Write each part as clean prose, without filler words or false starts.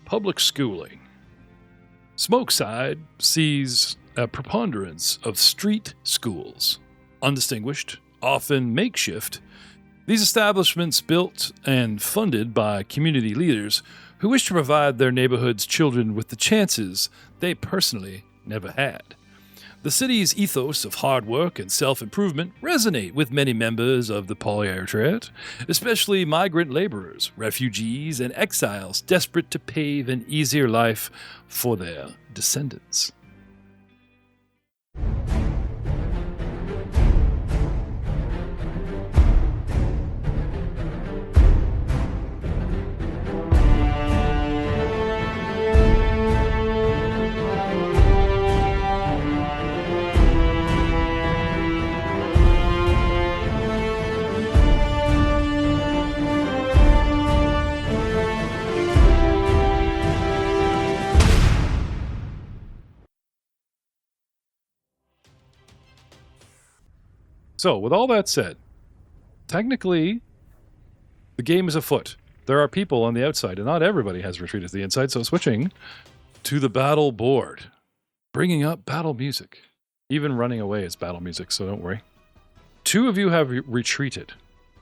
public schooling. Smokeside sees a preponderance of street schools, undistinguished, often makeshift. These establishments built and funded by community leaders who wish to provide their neighborhood's children with the chances they personally never had. The city's ethos of hard work and self-improvement resonate with many members of the proletariat, especially migrant laborers, refugees, and exiles desperate to pave an easier life for their descendants. So, with all that said, technically, the game is afoot. There are people on the outside, and not everybody has retreated to the inside, so switching to the battle board, bringing up battle music. Even running away is battle music, so don't worry. Two of you have retreated,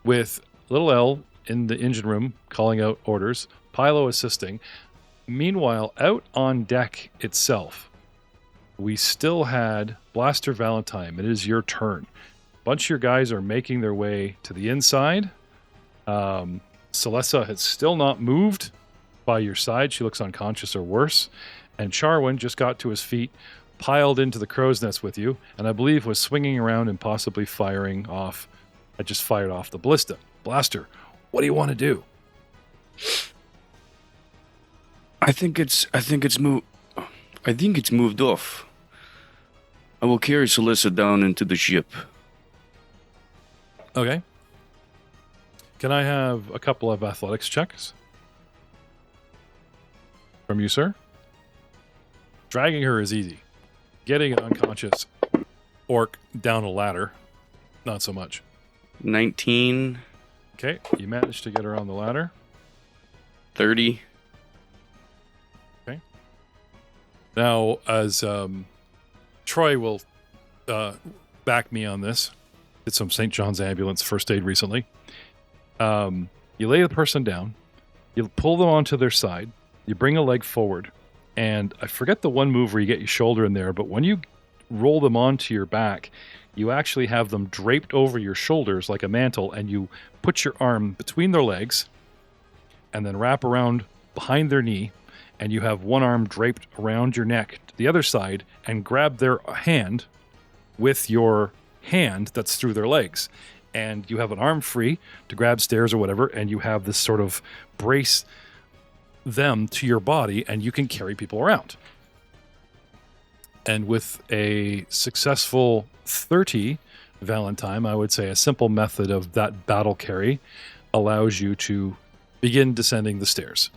with little L in the engine room calling out orders, Pylo assisting. Meanwhile, out on deck itself, we still had Blaster Valentine. It is your turn. Bunch of your guys are making their way to the inside. Celessa has still not moved by your side. She looks unconscious or worse. And Charwin just got to his feet, piled into the crow's nest with you, and I believe was swinging around and possibly firing off. I just fired off the ballista. Blaster, what do you want to do? I think it's moved off. I will carry Celessa down into the ship. Okay. Can I have a couple of athletics checks from you, sir? Dragging her is easy. Getting an unconscious orc down a ladder, not so much. 19. Okay, you managed to get her on the ladder. 30. Okay. Now, as Troy will back me on this, did some St. John's Ambulance first aid recently. You lay the person down, you pull them onto their side, you bring a leg forward, and I forget the one move where you get your shoulder in there, but when you roll them onto your back, you actually have them draped over your shoulders like a mantle, and you put your arm between their legs and then wrap around behind their knee, and you have one arm draped around your neck to the other side and grab their hand with your hand that's through their legs, and you have an arm free to grab stairs or whatever, and you have this sort of brace them to your body, and you can carry people around. And with a successful 30 Valentine, I would say a simple method of that battle carry allows you to begin descending the stairs.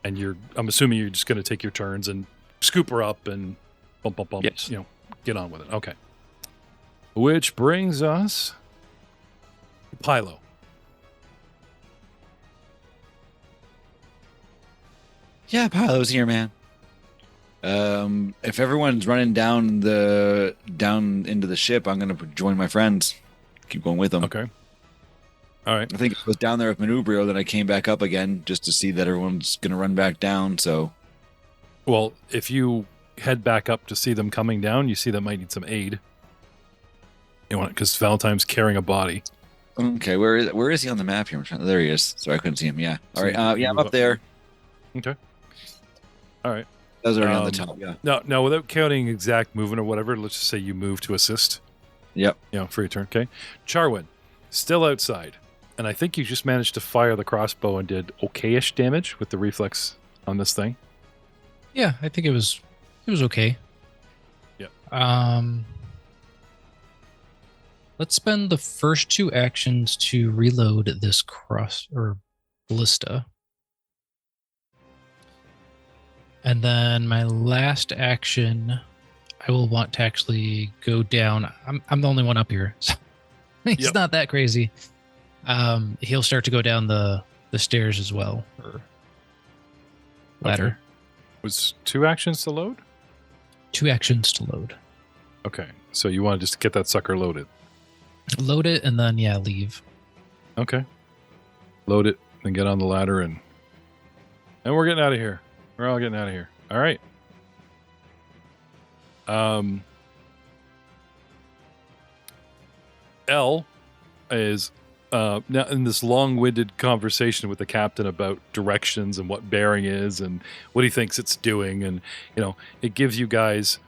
And I'm assuming you're just going to take your turns and scoop her up and bump, yes. Get on with it. Okay. Which brings us to Pylo. Yeah, Pylo's here, man. If everyone's running down into the ship, I'm gonna join my friends. Keep going with them. Okay. All right. I think I was down there with Manubrio, then I came back up again just to see that everyone's gonna run back down. So, well, if you head back up to see them coming down, you see they might need some aid. You want because Valentine's carrying a body. Okay, where is he on the map here? There he is. Sorry, I couldn't see him. Yeah. All right. Yeah, I'm up there. Okay. All right. That was already on the top. Yeah. No, without counting exact movement or whatever, let's just say you move to assist. Yep. For your turn. Okay. Charwin, still outside, and I think you just managed to fire the crossbow and did okay-ish damage with the reflex on this thing. Yeah, I think it was okay. Yep. Let's spend the first two actions to reload this ballista. And then my last action, I will want to actually go down. I'm the only one up here, so it's not that crazy. He'll start to go down the stairs as well. ladder. Okay. Was 2 actions to load? 2 actions to load. Okay. So you want to just get that sucker loaded. Load it and then, leave. Okay. Load it, then get on the ladder, and we're getting out of here. We're all getting out of here. All right. Alll is now in this long-winded conversation with the captain about directions and what bearing is and what he thinks it's doing, and it gives you guys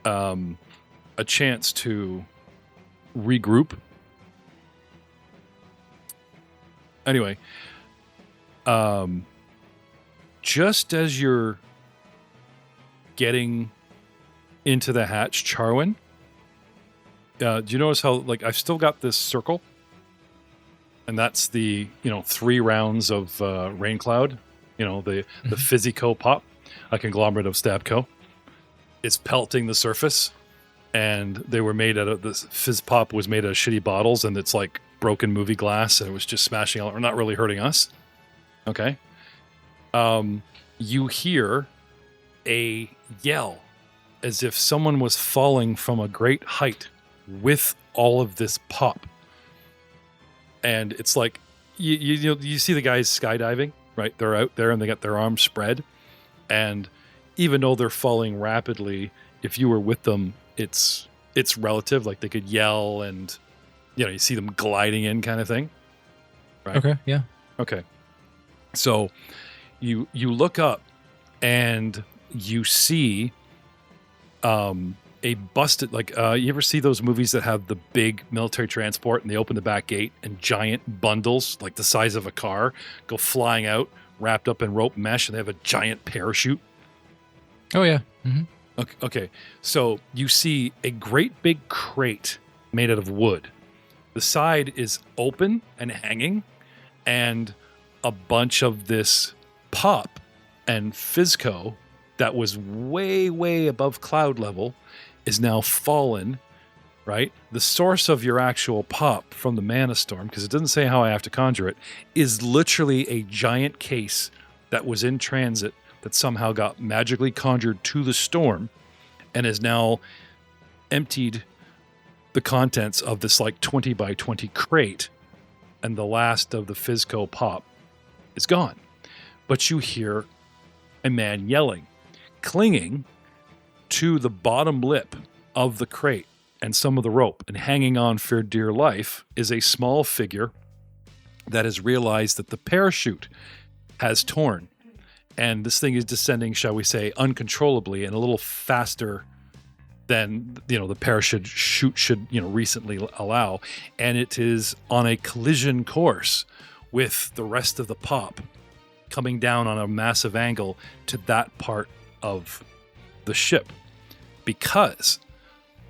a chance to regroup. Anyway, just as you're getting into the hatch, Charwin, do you notice how I've still got this circle? And that's the 3 rounds of Rain Cloud, the Physico pop, a conglomerate of Stabco. It's pelting the surface, and they were made out of this Fizz Pop was made out of shitty bottles, and it's like broken movie glass, and it was just smashing out, or not really hurting us. Okay. You hear a yell as if someone was falling from a great height with all of this pop. And it's like you see the guys skydiving, right? They're out there and they got their arms spread, and even though they're falling rapidly, if you were with them, it's relative. Like they could yell, and you see them gliding in, kind of thing. Right? Okay. Yeah. Okay. So you look up and you see a busted, you ever see those movies that have the big military transport and they open the back gate and giant bundles like the size of a car go flying out, wrapped up in rope mesh, and they have a giant parachute? Oh, yeah. Mm-hmm. Okay. So you see a great big crate made out of wood. The side is open and hanging, and a bunch of this pop and Fizco that was way, way above cloud level is now fallen, right? The source of your actual pop from the Mana Storm, because it doesn't say how I have to conjure it, is literally a giant case that was in transit that somehow got magically conjured to the storm and is now emptied the contents of this 20 by 20 crate, and the last of the Fizco pop is gone. But you hear a man yelling, clinging to the bottom lip of the crate and some of the rope, and hanging on for dear life is a small figure that has realized that the parachute has torn, and this thing is descending, shall we say, uncontrollably and a little faster than the parachute should recently allow, and it is on a collision course with the rest of the pop, coming down on a massive angle to that part of the ship. Because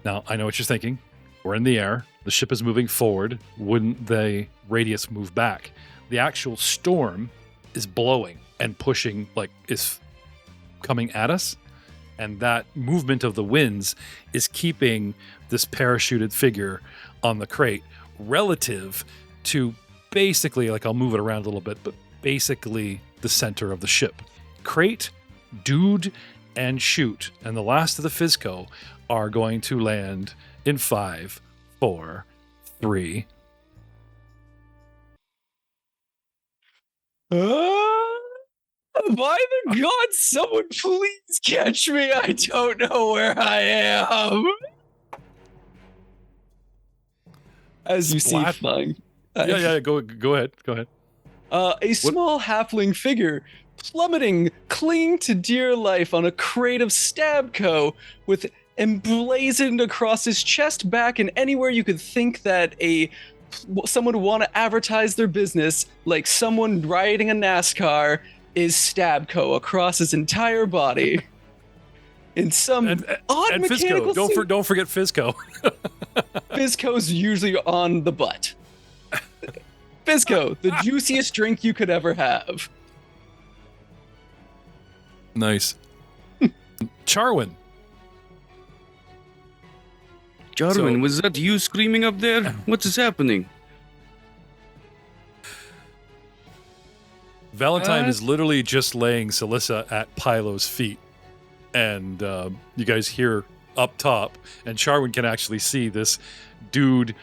now I know what you're thinking. We're in the air. The ship is moving forward. Wouldn't the radius move back? The actual storm is blowing and pushing, is coming at us. And that movement of the winds is keeping this parachuted figure on the crate relative to basically, I'll move it around a little bit, but basically the center of the ship. Crate, dude, and shoot, and the last of the Fizco are going to land in 5, 4, 3. By the gods, someone please catch me. I don't know where I am. As you see, flying. Yeah. Go ahead. A small halfling figure plummeting, clinging to dear life on a crate of Stabco with emblazoned across his chest, back, and anywhere you could think that someone would want to advertise their business, like someone riding a NASCAR, is Stabco across his entire body. In some odd and mechanical Fizco. suit. Don't forget Fizco. Fizco's usually on the butt. Fizco, the juiciest drink you could ever have. Nice. Charwin. Jarwin, was that you screaming up there? What is happening? Valentine is literally just laying Celissa at Pilo's feet. And you guys hear up top, and Charwin can actually see this dude.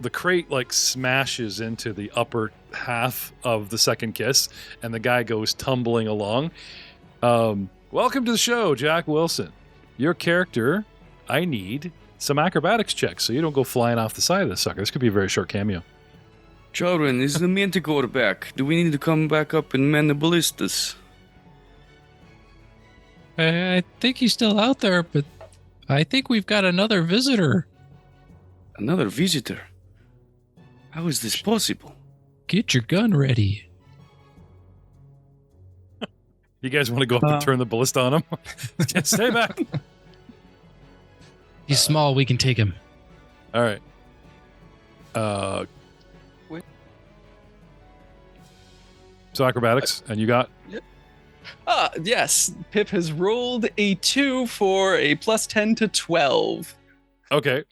The crate like smashes into the upper half of the second kiss, and the guy goes tumbling along. Welcome to the show, Jack Wilson. Your character, I need some acrobatics checks so you don't go flying off the side of this sucker. This could be a very short cameo. Charwin, is the Manticore back? Do we need to come back up and man the ballistas? I think he's still out there, but I think we've got another visitor. Another visitor? How is this possible? Get your gun ready. You guys want to go up and turn the ballista on him? Stay back. He's small. We can take him. All right. So acrobatics, and you got? Yes. Pip has rolled a 2 for a plus 10 to 12. Okay.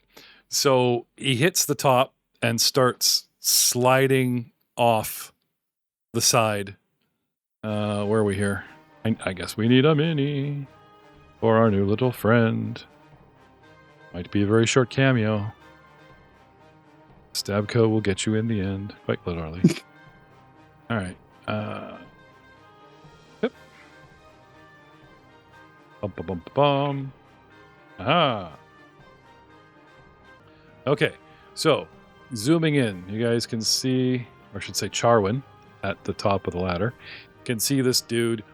So he hits the top and starts sliding off the side. Where are we here? I guess we need a mini for our new little friend. Might be a very short cameo. Stabco will get you in the end, quite literally. All right. Yep. Bum, bum, bum, bum. Aha. Okay, so zooming in, you guys can see, or I should say Charwin at the top of the ladder, can see this dude.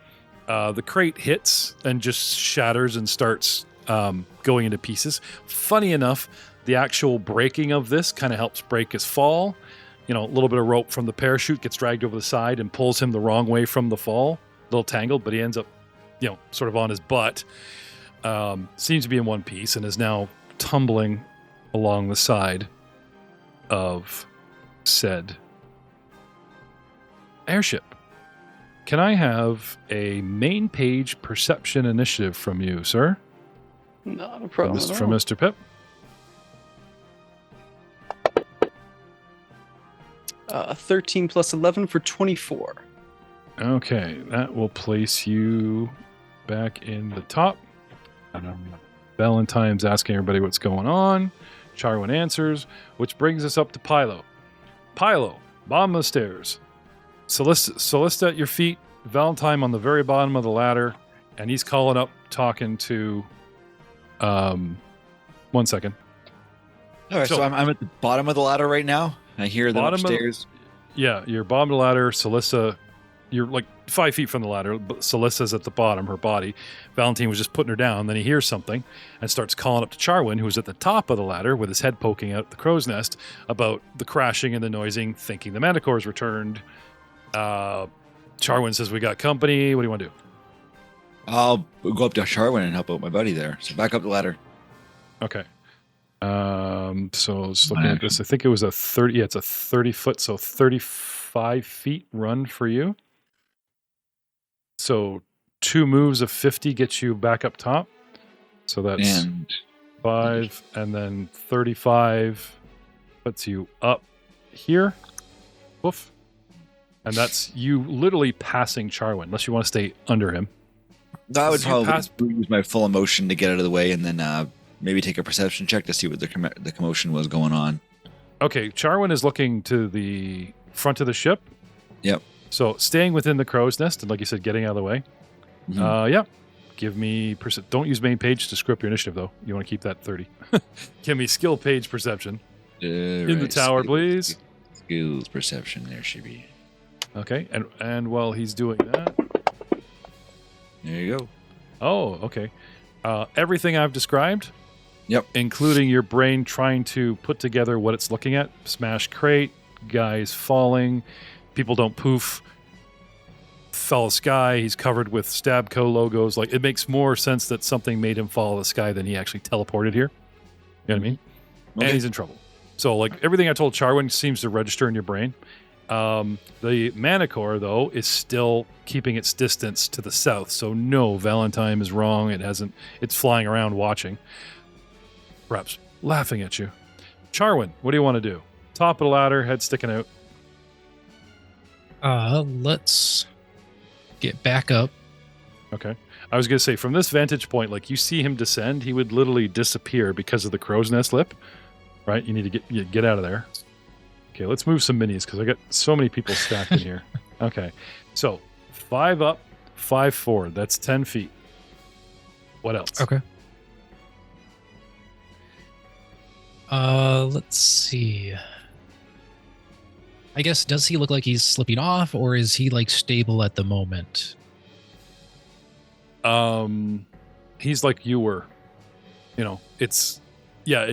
The crate hits and just shatters and starts going into pieces. Funny enough, the actual breaking of this kind of helps break his fall. You know, a little bit of rope from the parachute gets dragged over the side and pulls him the wrong way from the fall. A little tangled, but he ends up, you know, sort of on his butt. Seems to be in one piece and is now tumbling along the side of said airship. Can I have a main page perception initiative from you, sir? Not a problem. From Mr. Pip. 13 plus 11 for 24. Okay, that will place you back in the top. Valentine's asking everybody what's going on. Charwin answers, which brings us up to Pilo. Pilo, bottom of the stairs. Celista at your feet, Valentine on the very bottom of the ladder, and he's calling up, talking to... 1 second. All right, so I'm at the bottom of the ladder right now. I hear them upstairs. Yeah, you're bottom of the ladder. Celissa, you're like 5 feet from the ladder. But Celissa's at the bottom, her body. Valentine was just putting her down. Then he hears something and starts calling up to Charwin, who's at the top of the ladder with his head poking out the crow's nest, about the crashing and the noising, thinking the Manticore's returned. Charwin says, we got company. What do you want to do? I'll go up to Charwin and help out my buddy there. So back up the ladder. Okay. So just looking at this, I think it was a 30. Yeah, it's a 30 foot, so 35 feet run for you. So 2 moves of 50 gets you back up top. So that's 5, and then 35 puts you up here. Woof. And that's you literally passing Charwin, unless you want to stay under him. I would probably use my full emotion to get out of the way, and then maybe take a perception check to see what the commotion was going on. Okay, Charwin is looking to the front of the ship. Yep. So staying within the crow's nest, and like you said, getting out of the way. Mm-hmm. Yeah. Give me... Don't use main page to script your initiative, though. You want to keep that 30. Give me skill page perception. In the tower, please. Skills perception, there should be. Okay, and while he's doing that... There you go. Oh, okay. Everything I've described... Yep. Including your brain trying to put together what it's looking at. Smash crate, guys falling, people don't poof, fell sky, he's covered with Stabco logos. Like, it makes more sense that something made him fall out of the sky than he actually teleported here. You know what I mean? Okay. And he's in trouble. So, like, everything I told Charwin seems to register in your brain. The Manticore, though, is still keeping its distance to the south. So, no, Valentine is wrong. It's flying around watching. Perhaps laughing at you. Charwin, what do you want to do? Top of the ladder, head sticking out. Let's get back up. Okay. I was going to say, from this vantage point, like you see him descend, he would literally disappear because of the crow's nest lip, right? You need to get out of there. Okay, let's move some minis because I got so many people stacked in here. Okay, so 5 up, 5 forward. That's 10 feet. What else? Okay. Let's see. I guess, does he look like he's slipping off, or is he like stable at the moment? He's like you were. You know, it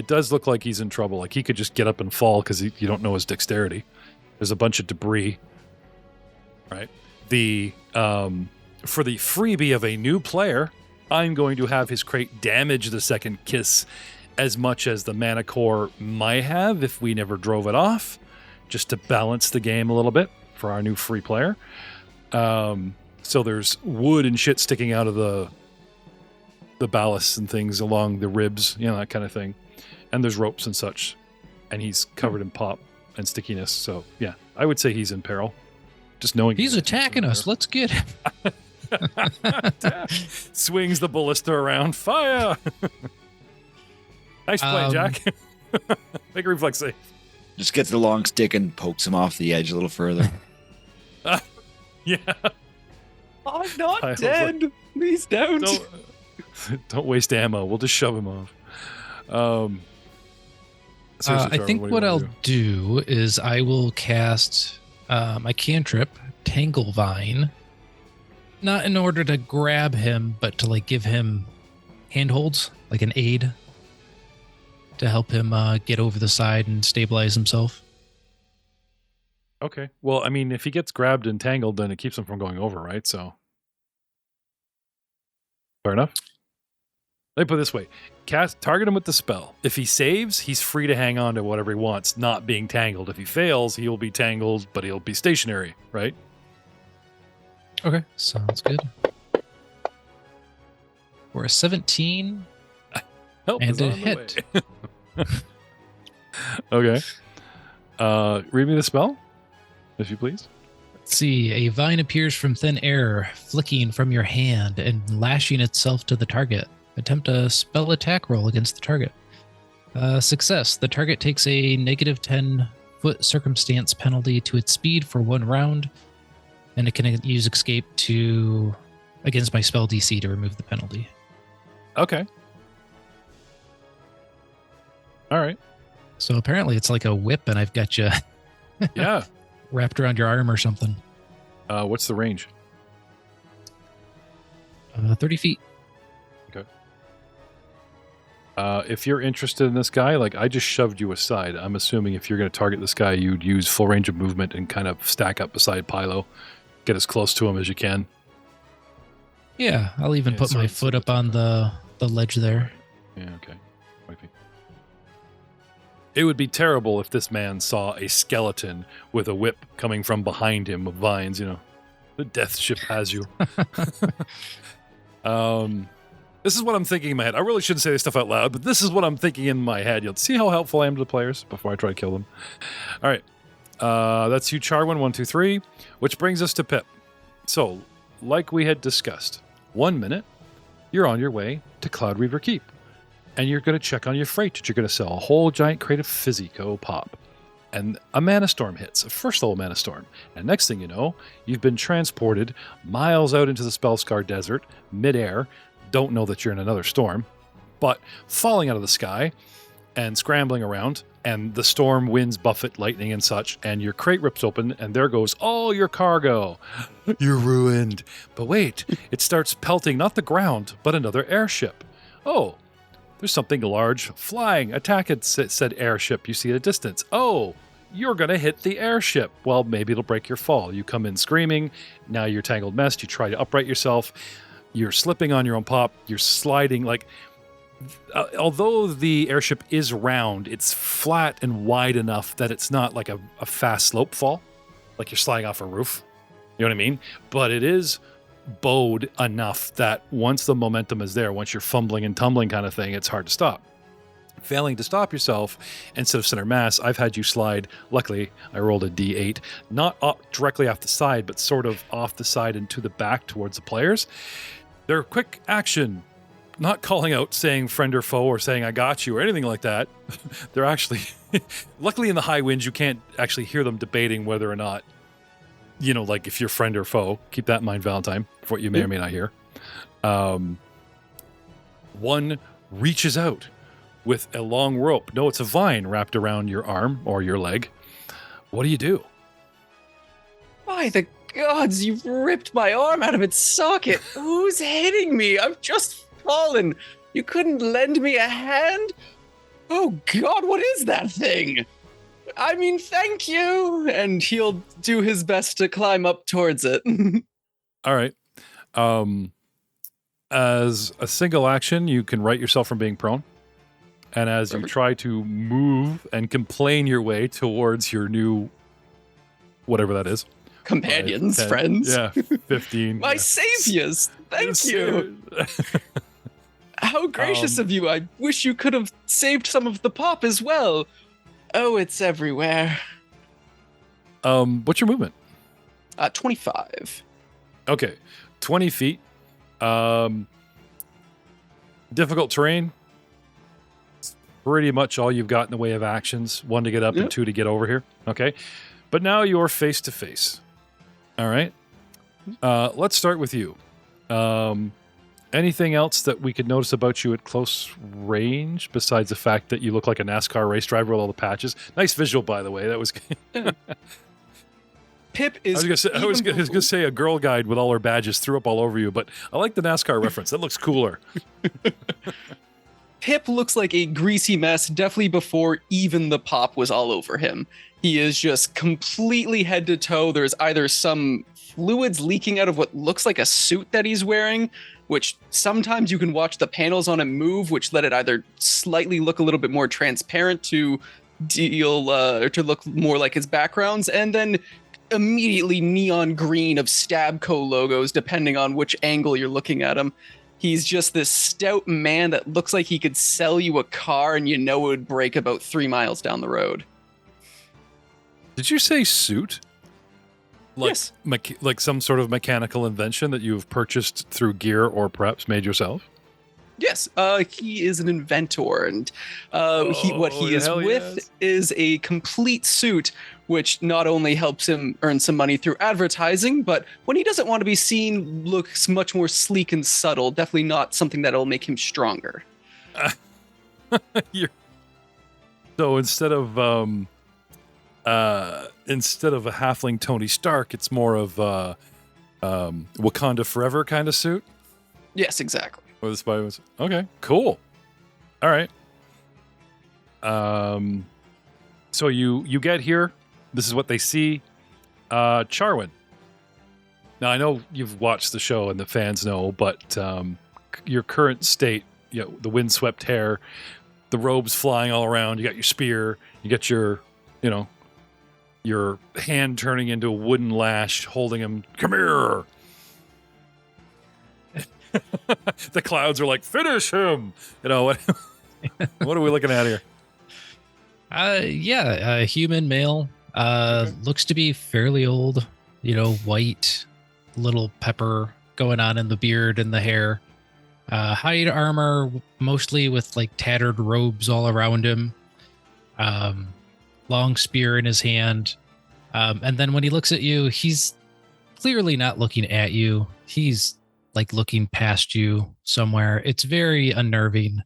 does look like he's in trouble. Like he could just get up and fall because you don't know his dexterity. There's a bunch of debris. Right. For the freebie of a new player, I'm going to have his crate damage the second kiss as much as the mana core might have if we never drove it off, just to balance the game a little bit for our new free player. So there's wood and shit sticking out of the ballasts and things along the ribs, that kind of thing. And there's ropes and such. And he's covered in pop and stickiness. So, yeah, I would say he's in peril. Just knowing he's attacking us. Let's get him. Swings the ballista around. Fire! Nice play, Jack. Make a reflex save. Just gets the long stick and pokes him off the edge a little further. Yeah. I'm not dead. Please don't. Don't waste ammo. We'll just shove him off. I think what I'll do is I will cast my cantrip, Tangle Vine, not in order to grab him, but to like give him handholds, like an aid, to help him get over the side and stabilize himself. Okay. Well, I mean, if he gets grabbed and tangled, then it keeps him from going over, right? So, fair enough. Let me put it this way. Target him with the spell. If he saves, he's free to hang on to whatever he wants, not being tangled. If he fails, he will be tangled, but he'll be stationary, right? Okay, sounds good. For a 17 Help and is a on the hit. way. Okay. Read me the spell, if you please. Let's see. A vine appears from thin air, flicking from your hand and lashing itself to the target. Attempt a spell attack roll against the target. Success. The target takes a negative 10-foot circumstance penalty to its speed for 1 round, and it can use escape against my spell DC to remove the penalty. Okay. All right. So apparently it's like a whip, and I've got you Yeah. wrapped around your arm or something. What's the range? 30 feet. Okay. If you're interested in this guy, like I just shoved you aside. I'm assuming if you're going to target this guy, you'd use full range of movement and kind of stack up beside Pylo. Get as close to him as you can. Yeah, I'll even put my foot up on the ledge there. Yeah, okay. Might be. It would be terrible if this man saw a skeleton with a whip coming from behind him of vines, The death ship has you. This is what I'm thinking in my head. I really shouldn't say this stuff out loud, but this is what I'm thinking in my head. You'll see how helpful I am to the players before I try to kill them. All right. That's you, Charwin, 1, 2, 3, which brings us to Pip. So, like we had discussed, 1 minute, you're on your way to Cloud Reaver Keep. And you're going to check on your freight that you're going to sell a whole giant crate of Physico Pop. And a mana storm hits, a first level mana storm. And next thing you know, you've been transported miles out into the Spellscar Desert, midair, don't know that you're in another storm, but falling out of the sky and scrambling around, and the storm winds buffet, lightning and such, and your crate rips open, and there goes all your cargo. You're ruined. But wait, it starts pelting not the ground, but another airship. Oh, there's something large flying. Attack it, said airship you see at a distance. Oh, you're going to hit the airship. Well, maybe it'll break your fall. You come in screaming. Now you're tangled mess. You try to upright yourself. You're slipping on your own pop. You're sliding. Although the airship is round, it's flat and wide enough that it's not like a fast slope fall, like you're sliding off a roof. You know what I mean? But it is bowed enough that once the momentum is there, once you're fumbling and tumbling kind of thing, it's hard to stop. Failing to stop yourself, instead of center mass, I've had you slide. Luckily, I rolled a d8, not directly off the side, but sort of off the side and to the back towards the players. Their quick action, not calling out, saying friend or foe, or saying I got you, or anything like that. They're actually, luckily in the high winds, you can't actually hear them debating whether or not, like if you're friend or foe. Keep that in mind, Valentine, for what you may or may not hear. One reaches out with a long rope. No, it's a vine wrapped around your arm or your leg. What do you do? By the gods, you've ripped my arm out of its socket. Who's hitting me? I've just fallen. You couldn't lend me a hand? Oh God, what is that thing? I mean, thank you. And he'll do his best to climb up towards it. All right. As a single action, you can right yourself from being prone. And as you try to move and complain your way towards your new, whatever that is. Companions, 10, friends. Yeah, 15. My saviors. Thank you. How gracious of you. I wish you could have saved some of the pop as well. Oh, it's everywhere. What's your movement? 25. Okay, 20 feet. Difficult terrain. Pretty much all you've got in the way of actions. 1 to get up and 2 to get over here. Okay. But now you're face to face. All right. Let's start with you. Anything else that we could notice about you at close range besides the fact that you look like a NASCAR race driver with all the patches? Nice visual, by the way. That was... Pip is... I was gonna say a girl guide with all her badges threw up all over you, but I like the NASCAR reference. That looks cooler. Pip looks like a greasy mess, definitely before even the pop was all over him. He is just completely head to toe. There's either some fluids leaking out of what looks like a suit that he's wearing, which sometimes you can watch the panels on it move, which let it either slightly look a little bit more transparent to deal or to look more like his backgrounds, and then immediately neon green of Stabco logos, depending on which angle you're looking at him. He's just this stout man that looks like he could sell you a car and it would break about 3 miles down the road. Did you say suit? Yes. Like some sort of mechanical invention that you've purchased through gear or perhaps made yourself? Yes, he is an inventor, and what he is with is a complete suit, which not only helps him earn some money through advertising, but when he doesn't want to be seen, looks much more sleek and subtle. Definitely not something that'll make him stronger. So instead of a halfling Tony Stark, it's more of a Wakanda Forever kind of suit? Yes, exactly. Or the spy was okay, cool. All right. So you get here. This is what they see. Charwin. Now I know you've watched the show and the fans know, but your current state, the windswept hair, the robes flying all around. You got your spear. You got your hand turning into a wooden lash, holding him. Come here. The clouds are like, finish him. What are we looking at here? A human male. Looks to be fairly old. White, little pepper going on in the beard and the hair. Hide armor, mostly with like tattered robes all around him. Long spear in his hand. And then when he looks at you, he's clearly not looking at you. He's like looking past you somewhere. It's very unnerving.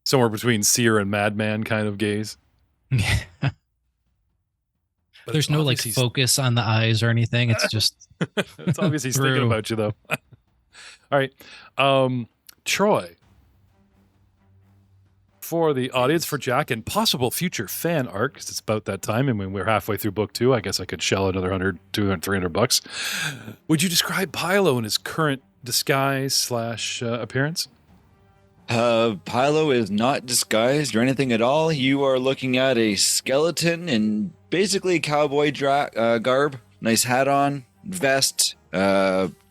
Somewhere between seer and madman kind of gaze. There's no like focus on the eyes or anything. It's just it's obvious he's thinking about you though. All right. Troy. For the audience, for Jack, and possible future fan art, because it's about that time, and when we're halfway through book 2, I guess I could shell another $100, $200, $300. Would you describe Pilo in his current disguise / appearance? Pilo is not disguised or anything at all. You are looking at a skeleton in basically cowboy garb. Nice hat on, vest,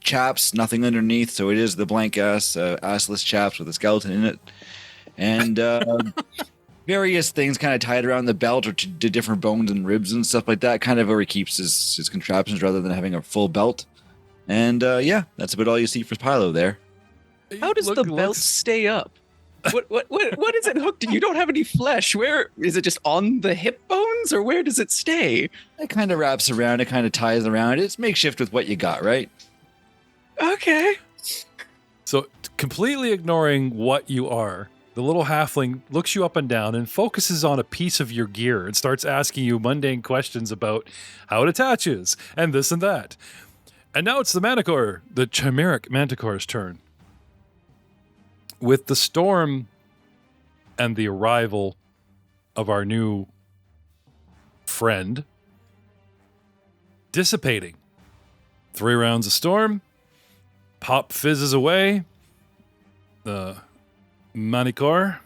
chaps, nothing underneath, so it is the blank assless chaps with a skeleton in it, and various things kind of tied around the belt or to different bones and ribs and stuff like that, kind of where he keeps his contraptions rather than having a full belt. And yeah, that's about all you see for Pilo there. How does the belt stay up? What is it hooked to? You don't have any flesh. Where is it? Just on the hip bones, or where does it stay? It kind of wraps around. It kind of ties around. It's makeshift with what you got, right? Okay. So completely ignoring what you are, the little halfling looks you up and down and focuses on a piece of your gear and starts asking you mundane questions about how it attaches and this and that. And now it's the Manticore, the chimeric Manticore's turn. With the storm and the arrival of our new friend dissipating, 3 rounds of storm, pop fizzes away, the Manticore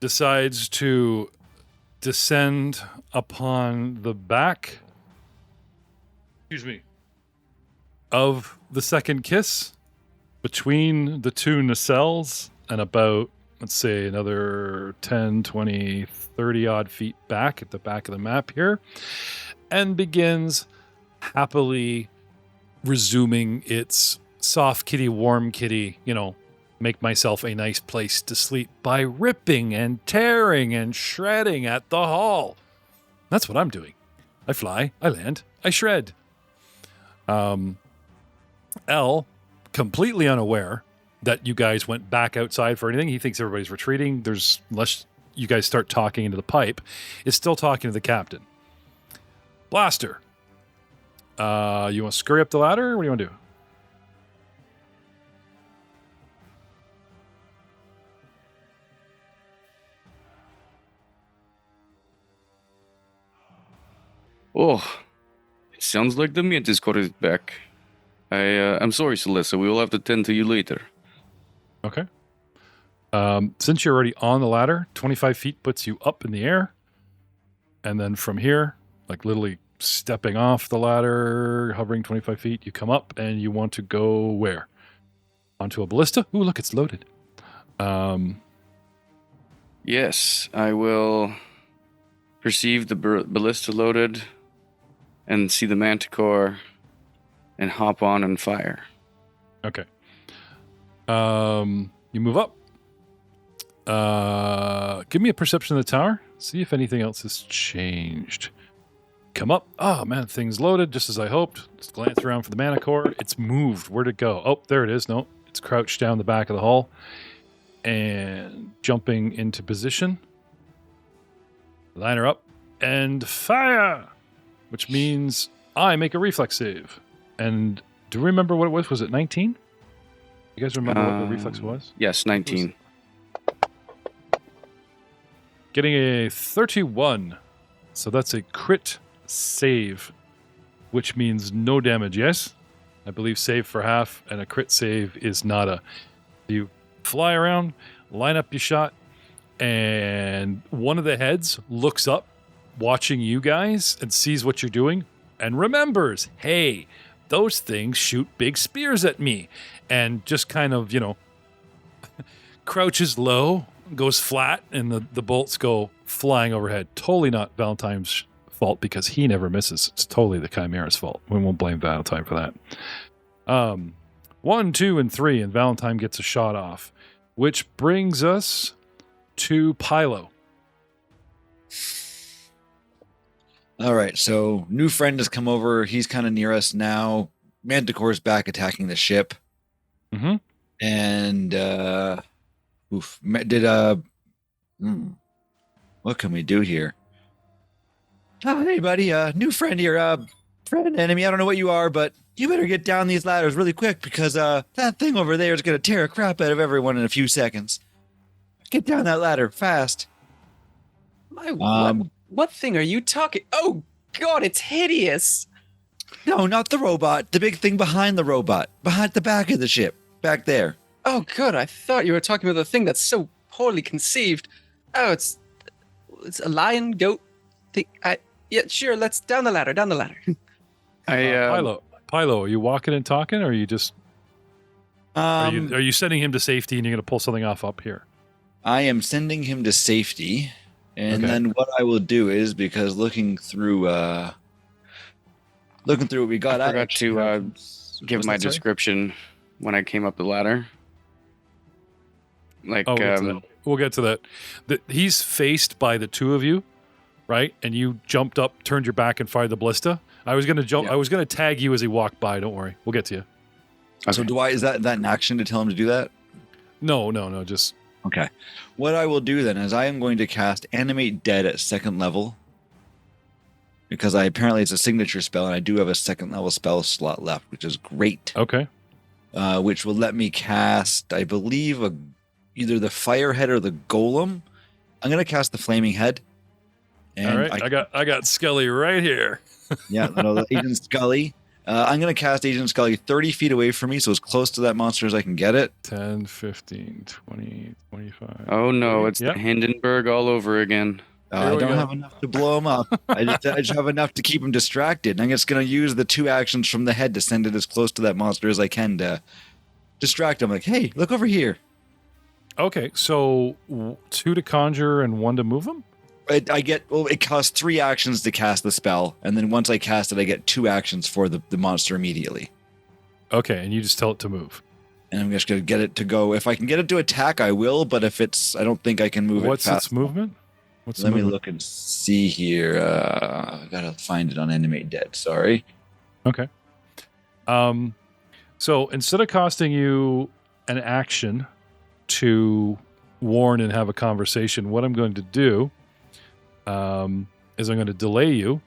decides to descend upon the back, of the second kiss, between the 2 nacelles and about, let's say, another 10, 20, 30 odd feet back at the back of the map here, and begins happily resuming its soft kitty, warm kitty, make myself a nice place to sleep by ripping and tearing and shredding at the hull. That's what I'm doing. I fly, I land, I shred. Alll, completely unaware that you guys went back outside for anything. He thinks everybody's retreating. Unless you guys start talking into the pipe, is still talking to the captain. Blaster, you want to scurry up the ladder, or what do you want to do? Oh, it sounds like the Manticore is back. I'm sorry, Celeste. We will have to tend to you later. Okay. Since you're already on the ladder, 25 feet puts you up in the air. And then from here, like literally stepping off the ladder, hovering 25 feet, you come up and you want to go where? Onto a ballista? Ooh, look, it's loaded. Yes, I will perceive the ballista loaded and see the Manticore and hop on and fire. Okay. You move up. Give me a perception of the tower. See if anything else has changed. Come up. Oh, man, thing's loaded just as I hoped. Just glance around for the Manticore. It's moved. Where'd it go? Oh, there it is. No, it's crouched down the back of the hull and jumping into position. Line her up and fire, which means I make a reflex save. And do you remember what it was? Was it 19? You guys remember what the reflex was? Yes, 19. Getting a 31. So that's a crit save, which means no damage, yes? I believe save for half, and a crit save is nada. You fly around, line up your shot, and one of the heads looks up, watching you guys, and sees what you're doing, and remembers, hey, those things shoot big spears at me, and just kind of, crouches low, goes flat, and the bolts go flying overhead. Totally not Valentine's fault because he never misses. It's totally the Chimera's fault. We won't blame Valentine for that. 1, 2, and 3, and Valentine gets a shot off, which brings us to Pilo. All right, so new friend has come over. He's kind of near us now. Manticore's back attacking the ship. Mm-hmm. And, what can we do here? Oh, hey, buddy, new friend here, friend, enemy, I don't know what you are, but you better get down these ladders really quick because, that thing over there is going to tear a crap out of everyone in a few seconds. Get down that ladder, fast. What thing are you talking? Oh, God, it's hideous. No, not the robot. The big thing behind the robot. Behind the back of the ship. Back there. Oh, good. I thought you were talking about the thing that's so poorly conceived. Oh, it's a lion, goat thing. Yeah, sure. Let's down the ladder. Pilo, are you walking and talking, or are you just are you sending him to safety and you're going to pull something off up here? I am sending him to safety, and Okay. then what I will do is, because looking through what we got, I forgot to give what's my that, sorry? description when I came up the ladder. Like, Oh, we'll get to that. He's faced by the two of you, right? And you jumped up, turned your back, and fired the ballista. I was going to jump. Yeah. I was going to tag you as he walked by. Don't worry, we'll get to you. So is that an action to tell him to do that? No. Just Okay. What I will do then is I am going to cast Animate Dead at 2nd level, because apparently it's a signature spell, and I do have a 2nd level spell slot left, which is great. okay. Which will let me cast, I believe, either the Firehead or the Golem. I'm going to cast the Flaming Head. And All right. I got Skelly right here. the Agent Scully. I'm going to cast Agent Scully 30 feet away from me, so as close to that monster as I can get it. 10, 15, 20, 25. oh no, it's Yep. the Hindenburg all over again. Here I we don't go. have enough to blow him up. I just have enough to keep him distracted. And I'm just going to use the 2 actions from the head to send it as close to that monster as I can to distract him. Like, hey, look over here. Okay, so 2 to conjure and 1 to move him. It costs 3 actions to cast the spell, and then once I cast it, I get 2 actions for the monster immediately. Okay, and you just tell it to move. And I'm just going to get it to go. If I can get it to attack, I will. But if I don't think I can move What's it fast. its movement? What's the Let me movement? look and see here. I gotta find it on Animate Dead. Sorry. Okay. So instead of costing you an action to warn and have a conversation, what I'm going to do is I'm going to delay you,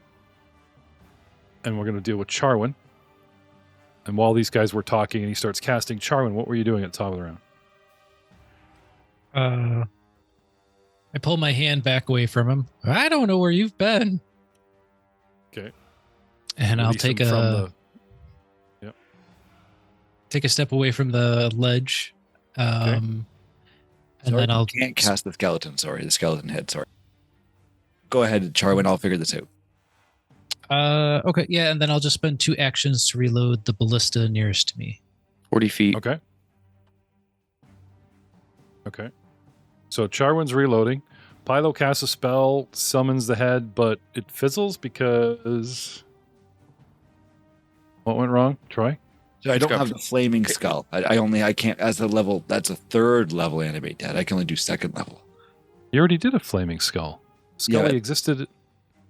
and we're going to deal with Charwin. And while these guys were talking and he starts casting Charwin, what were you doing at the top of the round? I pull my hand back away from him. I don't know where you've been. Okay. And I'll Release take him a from take a step away from the ledge. And Sorry, then I'll can't cast the skeleton. Sorry, the skeleton head. Sorry. Go ahead, Charwin. I'll figure this out. okay, yeah, and then I'll just spend 2 actions to reload the ballista nearest to me. 40 feet. Okay. Okay. So Charwin's reloading. Pilo casts a spell, summons the head, but it fizzles because... What went wrong, Troy? So I It's don't got- have the flaming skull. I can't as a level. That's a 3rd level Animate Dead. I can only do 2nd level. You already did a flaming skull. Scully Yeah. existed...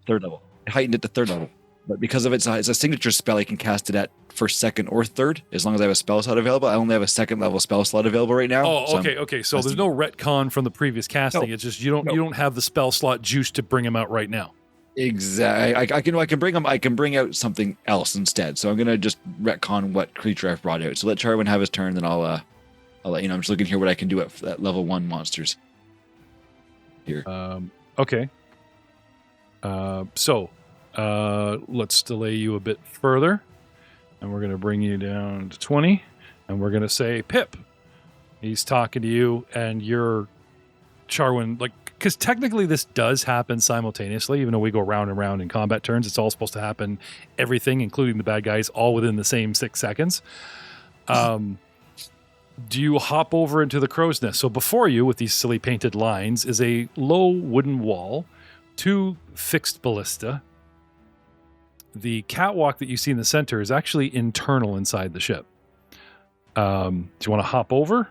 3rd level. I heightened it to 3rd level. But because of it's a signature spell, I can cast it at 1st, 2nd, or 3rd, as long as I have a spell slot available. I only have a 2nd level spell slot available right now. Oh, so okay. So there's no retcon from the previous casting. No. It's just you No. don't have the spell slot juice to bring him out right now. Exactly. I can bring them. I can bring out something else instead. So I'm gonna just retcon what creature I've brought out. So let Charwin have his turn, then I'll let you know. I'm just looking here what I can do at level 1 monsters. Here. Okay. So let's delay you a bit further, and we're going to bring you down to 20, and we're going to say, Pip, he's talking to you, and you're Charwin, because technically this does happen simultaneously, even though we go round and round in combat turns. It's all supposed to happen, everything, including the bad guys, all within the same 6 seconds. Do you hop over into the crow's nest? So before you, with these silly painted lines, is a low wooden wall, 2 fixed ballista. The catwalk that you see in the center is actually internal inside the ship. Do you want to hop over?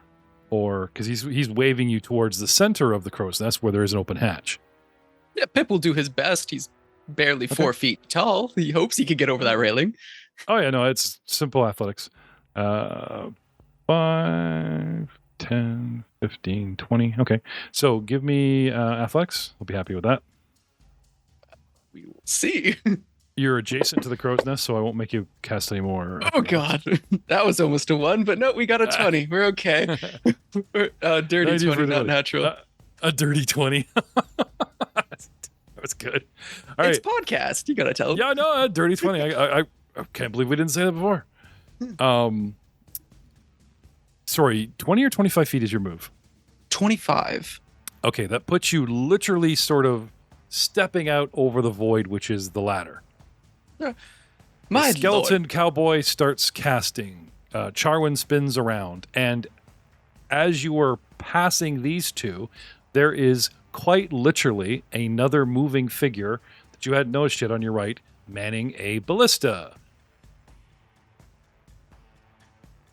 Or, because he's waving you towards the center of the crow's nest where there is an open hatch. Yeah, Pip will do his best. He's barely 4 feet tall. He hopes he can get over that railing. Oh, yeah, no, it's simple athletics. 5, 10, 15, 20. Okay, so give me athletics. I'll be happy with that. We will see. You're adjacent to the crow's nest, so I won't make you cast any more. Oh God, that was almost a 1, but no, we got a 20. We're okay. Dirty 90 for 20, not dirty. natural. A dirty 20. That was good. All It's right. podcast. You gotta tell them. Yeah, no, a dirty 20. I can't believe we didn't say that before. Sorry, 20 or 25 feet is your move? 25. Okay, that puts you literally sort of stepping out over the void, which is the ladder. My The skeleton lord. cowboy starts casting. Charwin spins around, and as you are passing these two, there is quite literally another moving figure that you hadn't noticed yet on your right, manning a ballista.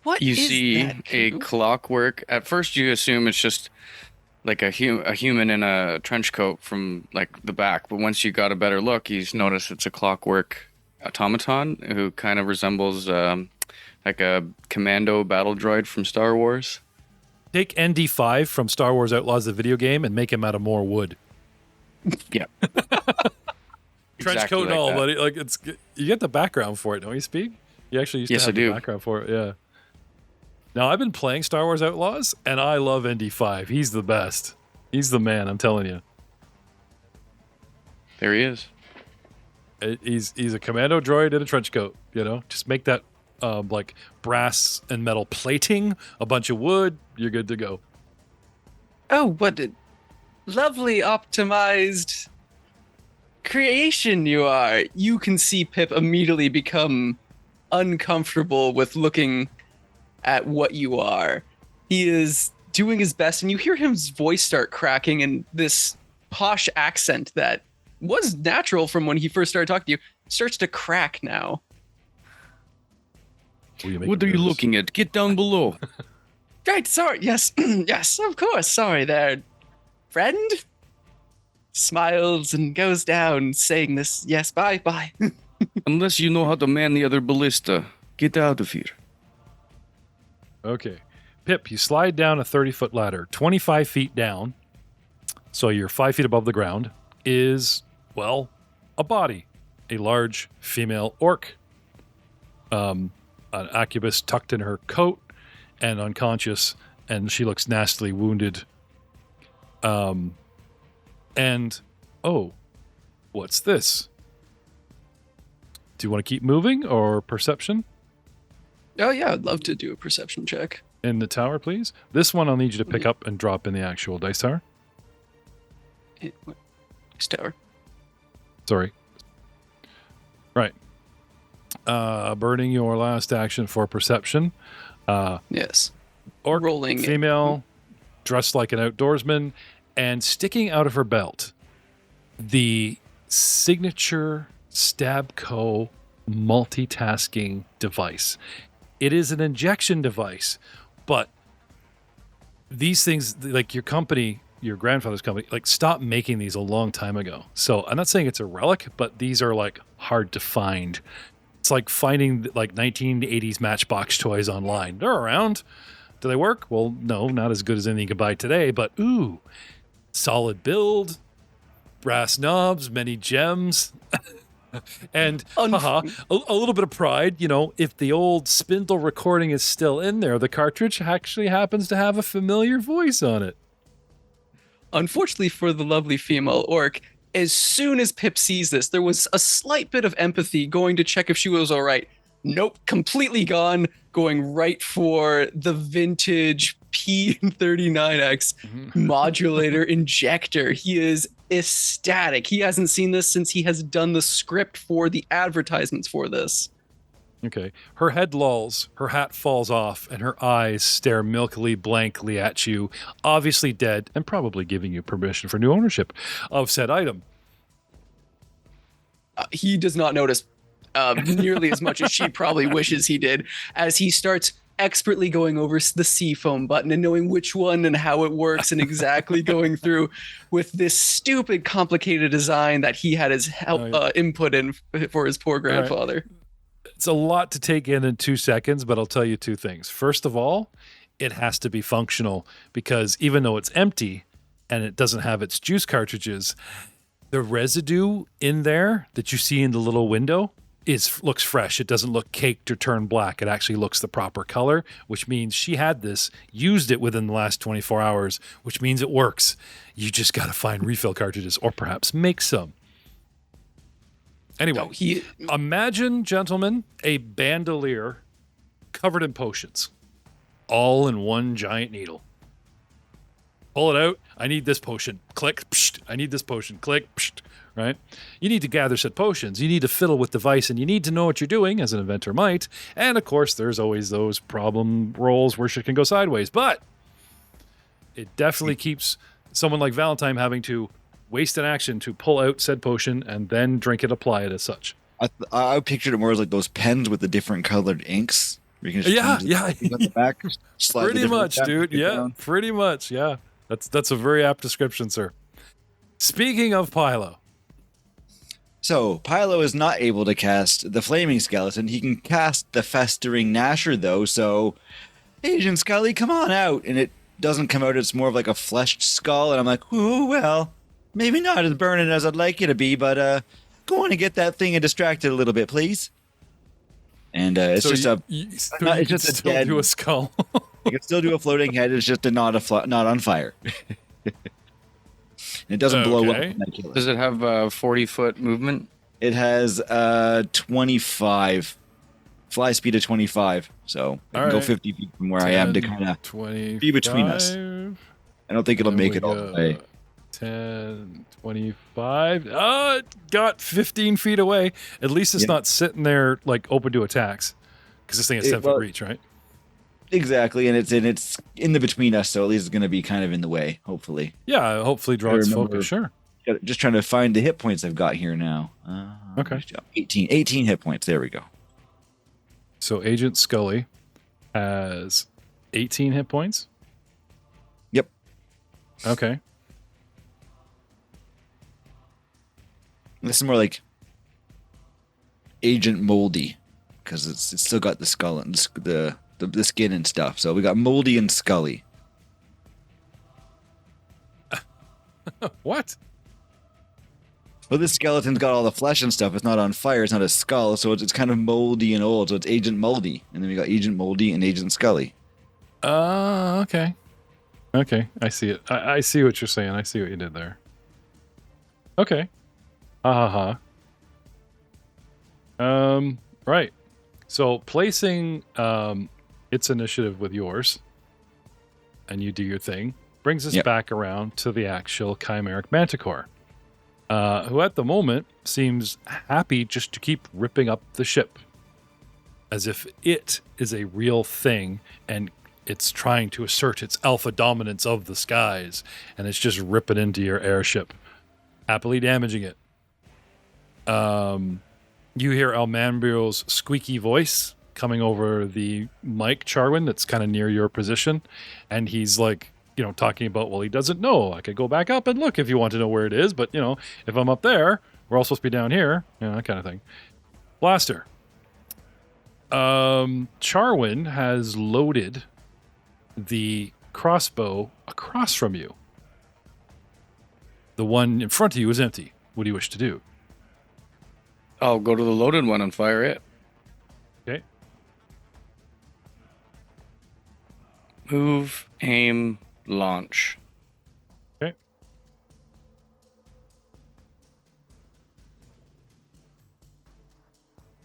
What You is see that, a Q? clockwork. At first, you assume it's just like a human in a trench coat from like the back, but once you got a better look, you notice it's a clockwork automaton who kind of resembles like a commando battle droid from Star Wars. Take ND5 from Star Wars Outlaws, the video game, and make him out of more wood. Yeah. Trench Exactly coat and like all, that. buddy. Like it's you get the background for it, don't you, Speak? You actually used Yes, to have I the do. background for it, yeah. Now I've been playing Star Wars Outlaws, and I love ND5. He's the best. He's the man, I'm telling you. There he is. He's a commando droid in a trench coat. You know, just make that like brass and metal plating, a bunch of wood. You're good to go. Oh, what a lovely optimized creation you are. You can see Pip immediately become uncomfortable with looking at what you are. He is doing his best, and you hear his voice start cracking in this posh accent that was natural from when he first started talking to you, starts to crack now. What are you looking at? Get down below. Right, sorry, yes, yes, of course, sorry there, friend. Smiles and goes down, saying this, yes, bye. Unless you know how to man the other ballista, get out of here. Okay. Pip, you slide down a 30-foot ladder, 25 feet down, so you're 5 feet above the ground, is, well, a body. A large female orc. An arquebus tucked in her coat and unconscious, and she looks nastily wounded. And, oh, what's this? Do you want to keep moving or perception? Oh yeah, I'd love to do a perception check. In the tower, please. This one I'll need you to pick up and drop in the actual dice tower. Next tower. Sorry. Right. Burning your last action for perception. Yes. Orc, Rolling. female, dressed like an outdoorsman, and sticking out of her belt, the signature Stabco multitasking device. It is an injection device, but these things, like your company, your grandfather's company, like stopped making these a long time ago. So I'm not saying it's a relic, but these are like hard to find. It's like finding like 1980s Matchbox toys online. They're around. Do they work? Well, no, not as good as anything you can buy today, but ooh, solid build, brass knobs, many gems. And a little bit of pride, you know, if the old spindle recording is still in there, the cartridge actually happens to have a familiar voice on it. Unfortunately for the lovely female orc, as soon as Pip sees this, there was a slight bit of empathy going to check if she was all right. Nope, completely gone, going right for the vintage P39X modulator injector. He is ecstatic. He hasn't seen this since he has done the script for the advertisements for this. Okay. Her head lolls, her hat falls off, and her eyes stare milkily blankly at you, obviously dead and probably giving you permission for new ownership of said item. He does not notice nearly as much as she probably wishes he did, as he starts expertly going over the seafoam button and knowing which one and how it works and exactly going through with this stupid complicated design that he had his input in for his poor grandfather. It's a lot to take in 2 seconds, but I'll tell you two things. First of all, it has to be functional, because even though it's empty and it doesn't have its juice cartridges, the residue in there that you see in the little window looks fresh. It doesn't look caked or turned black. It actually looks the proper color, which means she had this, used it within the last 24 hours, which means it works. You just got to find refill cartridges or perhaps make some. Anyway, imagine, gentlemen, a bandolier covered in potions, all in one giant needle. Pull it out. I need this potion. Click. Psht. I need this potion. Click. Psht. right? You need to gather said potions. You need to fiddle with device, and you need to know what you're doing, as an inventor might. And of course, there's always those problem rolls where shit can go sideways. But it definitely keeps someone like Valentine having to waste an action to pull out said potion and then drink it, apply it as such. I pictured it more as like those pens with the different colored inks. Where you can just Yeah. on the back, slide the Pretty different much, tabs, dude. get Yeah, down. pretty much. Yeah. That's a very apt description, sir. Speaking of Pylo. So Pylo is not able to cast the Flaming Skeleton. He can cast the Festering Gnasher though. So Agent Scully, come on out, and it doesn't come out. It's more of like a fleshed skull, and I'm like, ooh, well, maybe not as burning as I'd like you to be, but go on and get that thing and distract it a little bit, please. And it's just it's it's just a still dead- do a skull. you can still do a floating head. It's just not on fire. It doesn't blow up. Okay. when I kill it. Does it have 40-foot movement? It has 25 fly speed of 25, so I can go Alright. 50 feet from where I am to kind of 20 be between us. I don't think it'll make it all the way. 10, 25. Oh, it got 15 feet away. At least it's Yeah. not sitting there like open to attacks, because this thing has 10 foot well- reach, right? Exactly, and it's in the between us, so at least it's going to be kind of in the way. Hopefully, Yeah, hopefully draw its remember- focus. Sure. just trying to find the hit points I've got here now. Okay. 18 hit points. There we go. So Agent Scully has 18 hit points. Yep. Okay. This is more like Agent Moldy because it's still got the skull and the skin and stuff. So we got Moldy and Scully. What? Well, this skeleton's got all the flesh and stuff. It's not on fire. It's not a skull, so it's kind of moldy and old. So it's Agent Moldy, and then we got Agent Moldy and Agent Scully. Okay. Okay, I see it. I see what you're saying. I see what you did there. Okay. Right. So placing its initiative with yours, and you do your thing, brings us Yep. back around to the actual chimeric manticore, who at the moment seems happy just to keep ripping up the ship, as if it is a real thing and it's trying to assert its alpha dominance of the skies, and it's just ripping into your airship, happily damaging it. You hear Almanbrio's squeaky voice coming over the mic, Charwin, that's kind of near your position, and he's like, talking about, well, he doesn't know. I could go back up and look if you want to know where it is, but if I'm up there, we're all supposed to be down here, that kind of thing. Blaster. Charwin has loaded the crossbow across from you. The one in front of you is empty. What do you wish to do? I'll go to the loaded one and fire it. Okay. Move, aim, launch. Okay.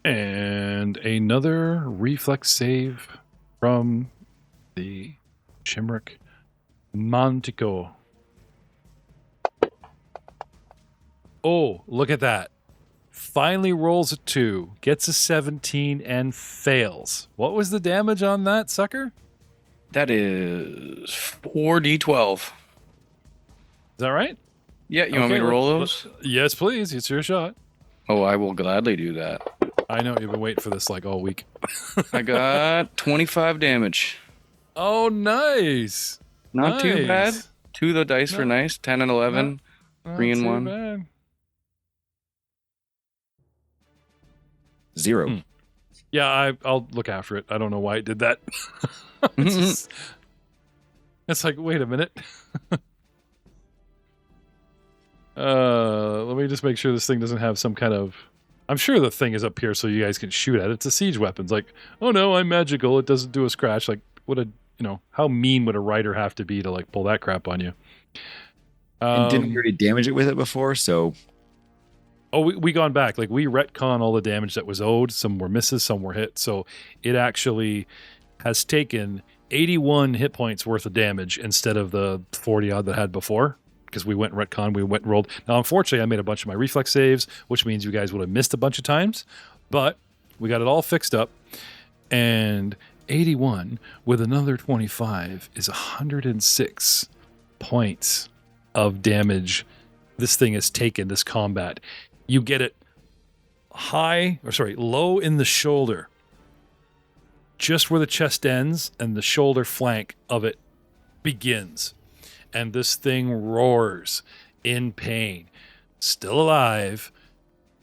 And another reflex save from the Chimeric Manticore. Oh, look at that. Finally rolls a 2, gets a 17, and fails. What was the damage on that sucker? That is 4d12. Is that right? Yeah, you want me to roll those? Yes, please. It's your shot. Oh, I will gladly do that. I know you've been waiting for this like all week. I got 25 damage. Oh, nice. Not too bad. Nice. 2 of the dice were nice. 10 and 11. Not 3 and too 1. bad. 0. Hmm. Yeah, I'll look after it. I don't know why it did that. It's like, wait a minute. Let me just make sure this thing doesn't have some kind of... I'm sure the thing is up here so you guys can shoot at it. It's a siege weapon. It's like, oh no, I'm magical. It doesn't do a scratch. Like, how mean would a writer have to be to like pull that crap on you? And didn't we already damage it with it before? So Oh, we gone back. Like, we retcon all the damage that was owed. Some were misses, some were hit. So it actually has taken 81 hit points worth of damage instead of the 40 odd that had before. because we went retcon, we went and rolled. Now, unfortunately, I made a bunch of my reflex saves, which means you guys would have missed a bunch of times, but we got it all fixed up. And 81 with another 25 is 106 points of damage this thing has taken this combat. You get it low in the shoulder, just where the chest ends and the shoulder flank of it begins. And this thing roars in pain. Still alive,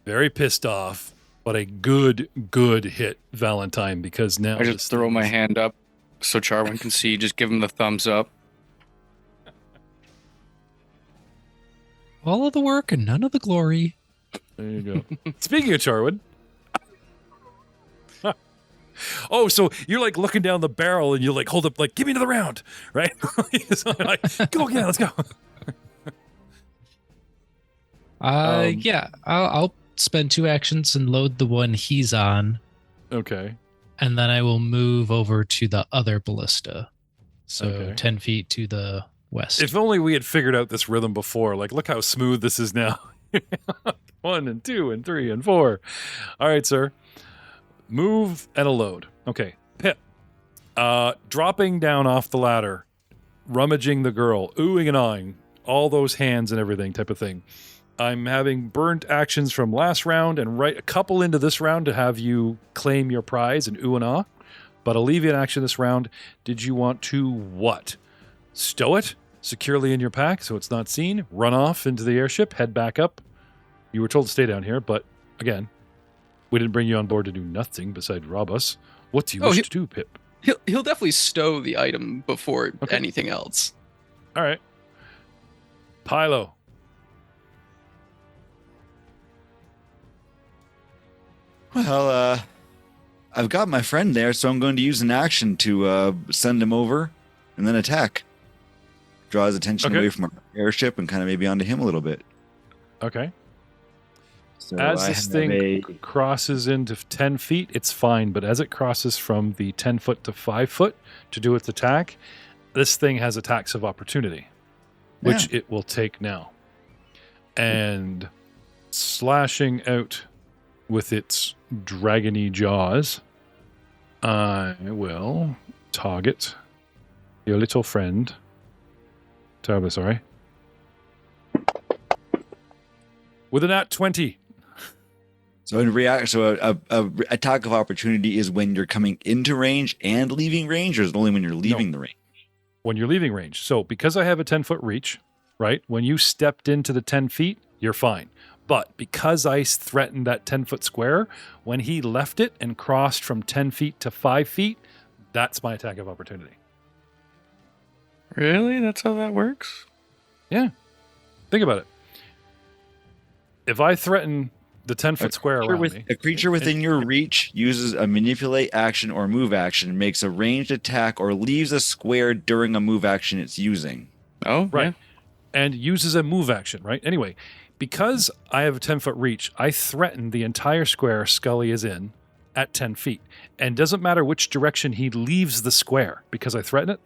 very pissed off, but a good hit, Valentine, because now I just throw my hand up so Charwin can see. Just give him the thumbs up. All of the work and none of the glory. There you go. Speaking of Charwin. Oh, so you're like looking down the barrel and you like hold up, like, give me another round, right? So like, go again, let's go. Yeah, I'll spend 2 actions and load the one he's on, Okay. and then I will move over to the other ballista. So Okay. 10 feet to the west. If only we had figured out this rhythm before. Like, look how smooth this is now. 1 and 2 and 3 and 4. All right, sir. Move and a load. Okay. Pip. Dropping down off the ladder, rummaging the girl, oohing and awing, all those hands and everything type of thing. I'm having burnt actions from last round and right a couple into this round to have you claim your prize and ooh and ah. But I'll leave you an action this round. Did you want to what? Stow it securely in your pack so it's not seen, run off into the airship, head back up. You were told to stay down here, but again, we didn't bring you on board to do nothing besides rob us. What do you wish to do, Pip? He'll definitely stow the item before anything else. All right. Pilo. Well, I've got my friend there, so I'm going to use an action to send him over and then attack. Draw his attention away from our airship and kind of maybe onto him a little bit. Okay. So As this thing crosses into 10 feet, it's fine. But as it crosses from the 10 foot to 5 foot to do its attack, this thing has attacks of opportunity, which it will take now. And slashing out with its dragony jaws, I will target your little friend. Terribly sorry. With a nat 20. So a attack of opportunity is when you're coming into range and leaving range, or is it only when you're leaving the range? When you're leaving range. So because I have a 10-foot reach, right? When you stepped into the 10 feet, you're fine. But because I threatened that 10-foot square, when he left it and crossed from 10 feet to 5 feet, that's my attack of opportunity. Really? That's how that works? Yeah. Think about it. If I threaten the 10-foot square around me... A creature within your reach uses a manipulate action or move action, makes a ranged attack, or leaves a square during a move action it's using. Oh, right. Yeah. And uses a move action, right? Anyway, because I have a 10-foot reach, I threaten the entire square Scully is in at 10 feet. And doesn't matter which direction he leaves the square, because I threaten it.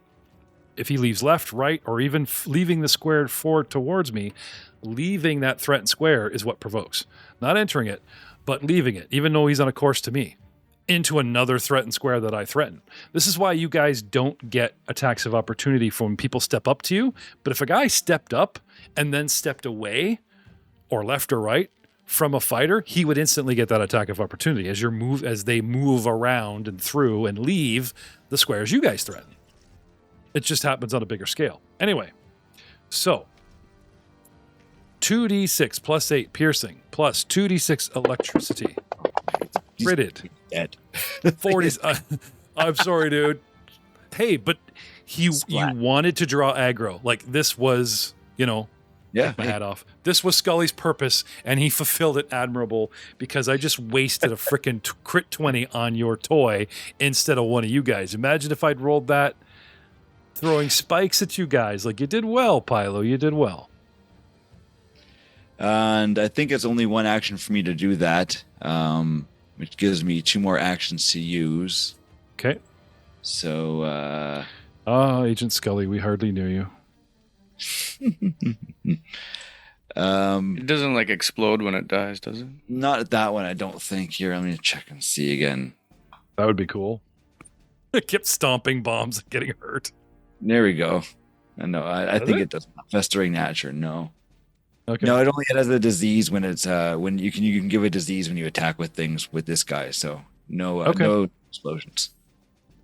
If he leaves left, right, or even leaving the square forward towards me, leaving that threatened square is what provokes. Not entering it, but leaving it, even though he's on a course to me, into another threatened square that I threaten. This is why you guys don't get attacks of opportunity from when people step up to you. But if a guy stepped up and then stepped away, or left or right, from a fighter, he would instantly get that attack of opportunity as they move around and through and leave the squares you guys threaten. It just happens on a bigger scale. Anyway, so 2d6 plus 8 piercing plus 2d6 electricity. Critted. Dead. 40s. I'm sorry, dude. Hey, but you wanted to draw aggro. Like, this was, Yeah. take my hat off. This was Scully's purpose, and he fulfilled it admirable because I just wasted a freaking crit 20 on your toy instead of one of you guys. Imagine if I'd rolled that throwing spikes at you guys. Like, you did well, Pilo. You did well. And I think it's only one action for me to do that, which gives me 2 more actions to use. Okay. So, Agent Scully, we hardly knew you. It doesn't like explode when it dies, does it? Not that one, I don't think. Here, I'm going to check and see again. That would be cool. It kept stomping bombs and getting hurt. There we go. No, I Does think it? it does not. Festering nature, no. Okay. No, it has a disease when it's when you can give a disease when you attack with things with this guy. So no, Okay. no explosions.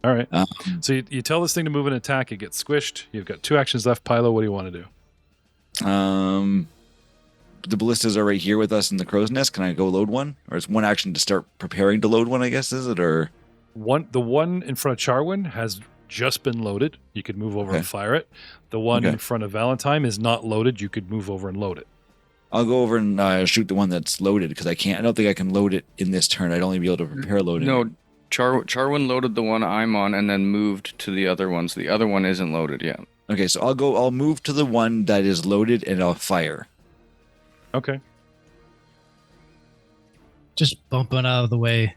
All right. Um, So you tell this thing to move and attack. It gets squished. You've got 2 actions left. Pilo, what do you want to do? The ballistas are right here with us in the crow's nest. Can I go load one, or it's one action to start preparing to load one? I guess is it or The one in front of Charwin has just been loaded. You could move over Okay. and fire it. The one Okay. in front of Valentine is not loaded. You could move over and load it. I'll go over and shoot the one that's loaded because I can't. I don't think I can load it in this turn. I'd only be able to prepare loading. No, Charwin loaded the one I'm on and then moved to the other ones. The other one isn't loaded yet. Okay, so I'll move to the one that is loaded and I'll fire. Okay. Just bump one out of the way,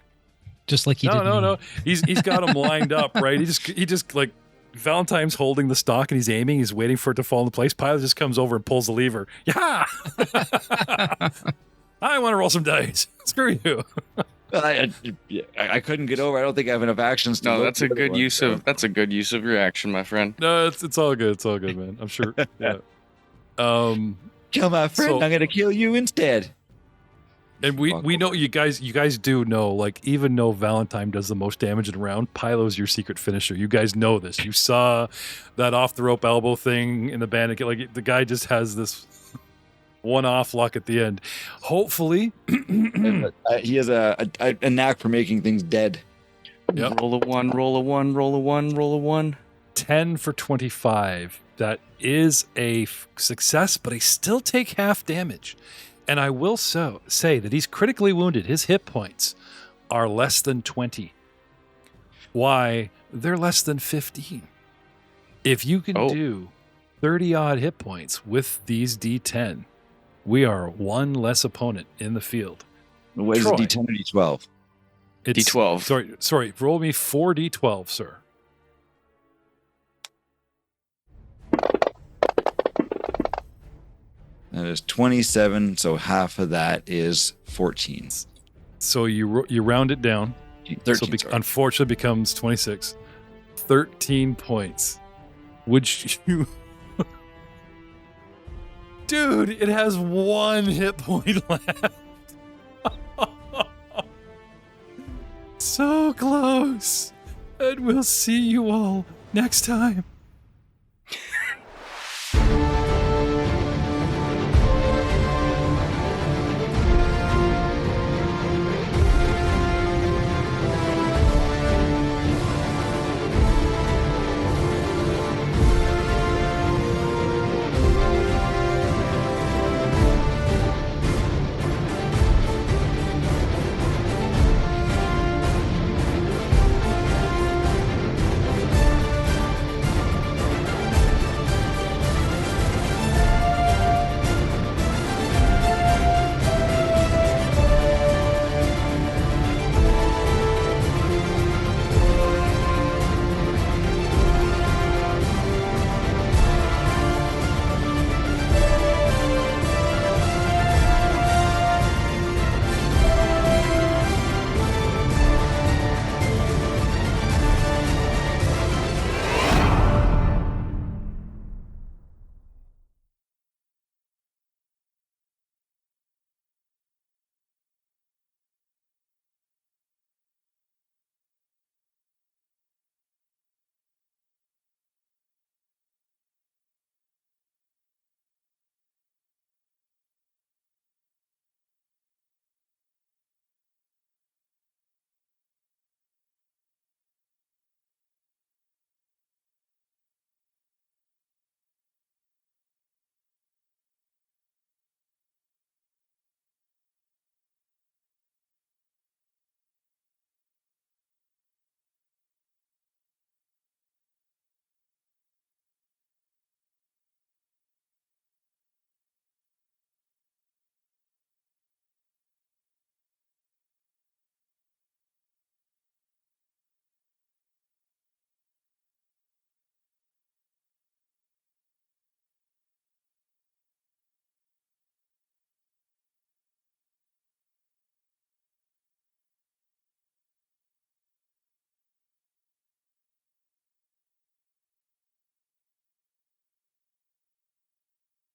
just like he did. No. me. He's got them lined up, right? He just like Valentine's holding the stock and he's aiming. He's waiting for it to fall into place. Pilot just comes over and pulls the lever. Yeah. I want to roll some dice. Screw you. I couldn't get over. I don't think I have enough actions. To No, load that's a the other good one, use so. of your action, my friend. No, it's all good. It's all good, man. I'm sure. Yeah. Kill my friend. So- I'm gonna kill you instead. And we know you guys do know, like, even though Valentine does the most damage in a round, Pilo's your secret finisher. You guys know this. You saw that off the rope elbow thing in the bandit. Like, the guy just has this one-off luck at the end. Hopefully, He has a knack for making things dead. Yep. Roll a 1, roll a 1, roll a 1, roll a 1. 10 for 25. That is a success, but I still take half damage. And I will say that he's critically wounded. His hit points are less than 20. Why? They're less than 15. If you can do 30-odd hit points with these D10, we are one less opponent in the field. What is Troy. it, D10 or D12? It's, D12. Sorry. Roll me 4 D12, sir. That is 27, so half of that is 14. So you round it down. 13, so sorry. unfortunately becomes 26. 13 points. Would you... Dude, it has 1 hit point left. So close. And we'll see you all next time.